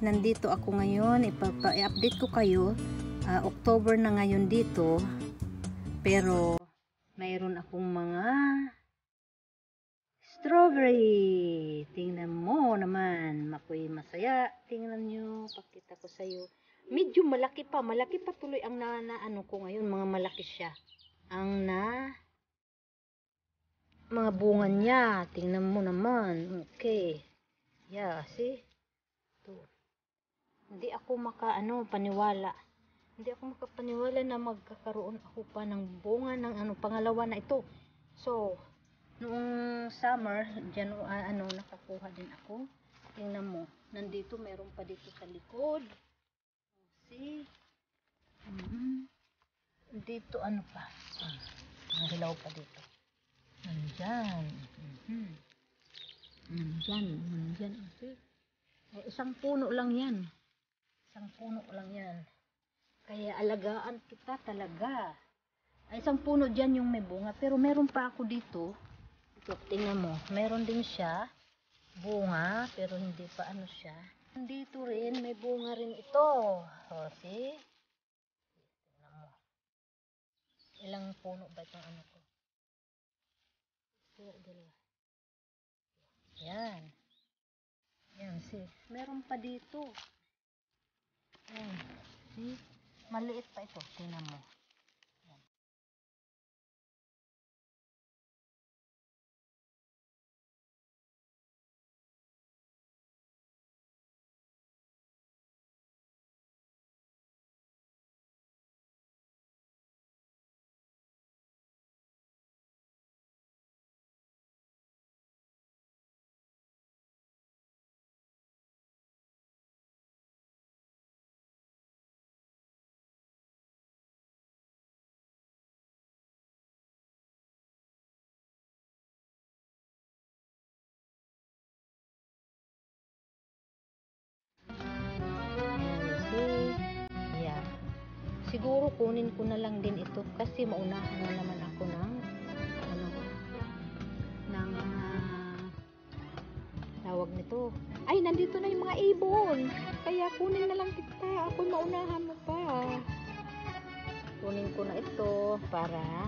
nandito ako ngayon. I-update ko kayo. October na ngayon dito. Pero mayroon akong mga strawberry. Tingnan mo naman. Makoy masaya. Tingnan nyo. Pakita ko sa'yo. Medyo malaki pa. Malaki pa tuloy ang ano ko ngayon. Mga malaki siya. Ang mga bunga niya. Tingnan mo naman. Okay. Yeah, see? Ito. Hindi ako paniwala. Hindi ako makapaniwala na magkakaroon ako pa ng bunga ng pangalawa na ito. So, noong summer, nakakuha din ako. Tingnan mo. Nandito, meron pa dito sa likod. See? Dito, pa? Ang hilaw pa dito. Nandyan. Nandyan. Okay. Isang puno lang yan. Kaya alagaan kita talaga. Isang puno dyan yung may bunga. Pero meron pa ako dito. Ito, tingnan mo. Meron din siya. Bunga. Pero hindi pa siya. Dito rin, may bunga rin ito. O, see? Tingnan mo. Ilang puno ba itong ko? Dalawa. Yan. Yan, see. Meron pa dito. Yan. See? Maliit pa ito. Tingnan mo. Yan. Yeah. Siguro kunin ko na lang din ito kasi maunahan na naman ako ng tawag nito. Ay, nandito na yung mga ibon. Kaya kunin na lang kita. Ako maunahan mo pa. Kunin ko na ito para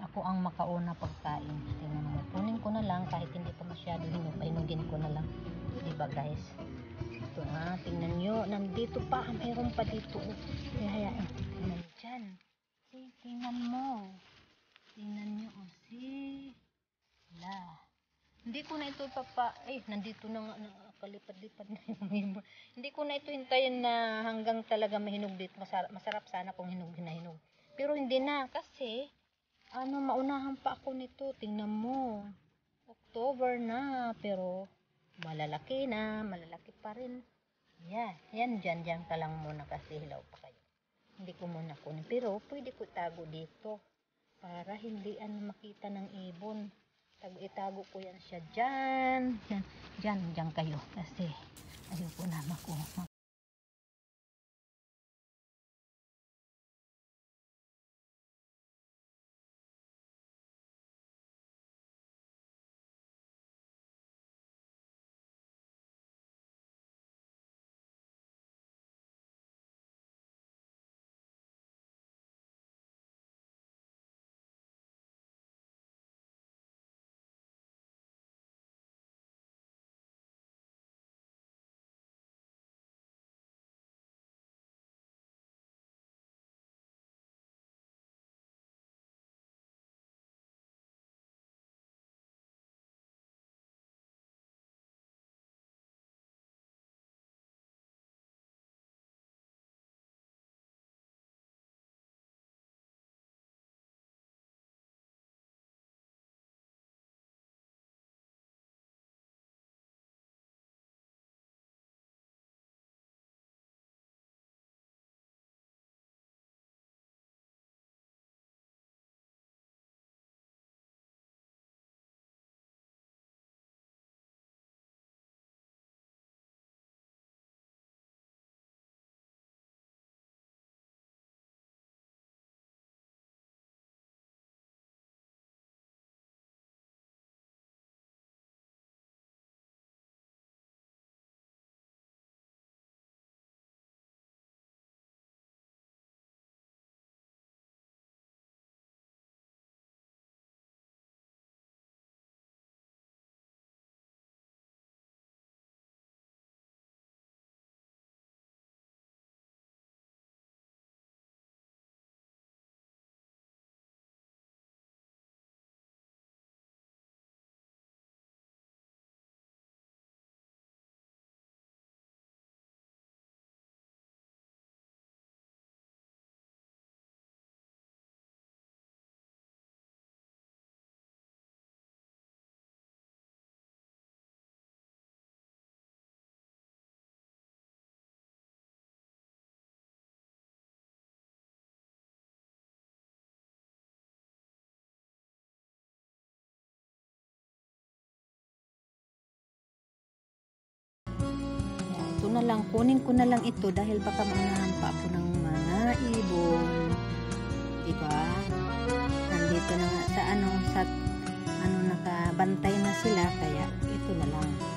ako ang makauna pagkain. Tingnan mo. Kunin ko na lang kahit hindi pa masyado hinog. Pahinugin ko na lang. Diba guys? Ito tingnan nyo. Nandito pa. Mayroon pa dito. Nandyan. See, tingnan mo. Tingnan nyo. See. Hindi ko na ito nandito na nga. Nakalipad-lipad na yung ibon. Hindi ko na ito hintayin na hanggang talaga mahinog dito. Masarap sana kung hinog na hinog. Pero hindi na. Kasi maunahan pa ako nito. Tingnan mo. October na. Pero malalaki pa rin. Yan dyan ka lang muna kasi hilaw pa kayo. Hindi ko muna kunin. Pero pwede ko itago dito. Para hindi makita ng ibon. Itago ko yan siya dyan. Dyan kayo. Kasi ayoko na makuha. na lang, kunin ko na lang ito dahil baka maunahan pa ako ng mga ibon. Diba? Nandito na nga sa nakabantay na sila, kaya ito na lang.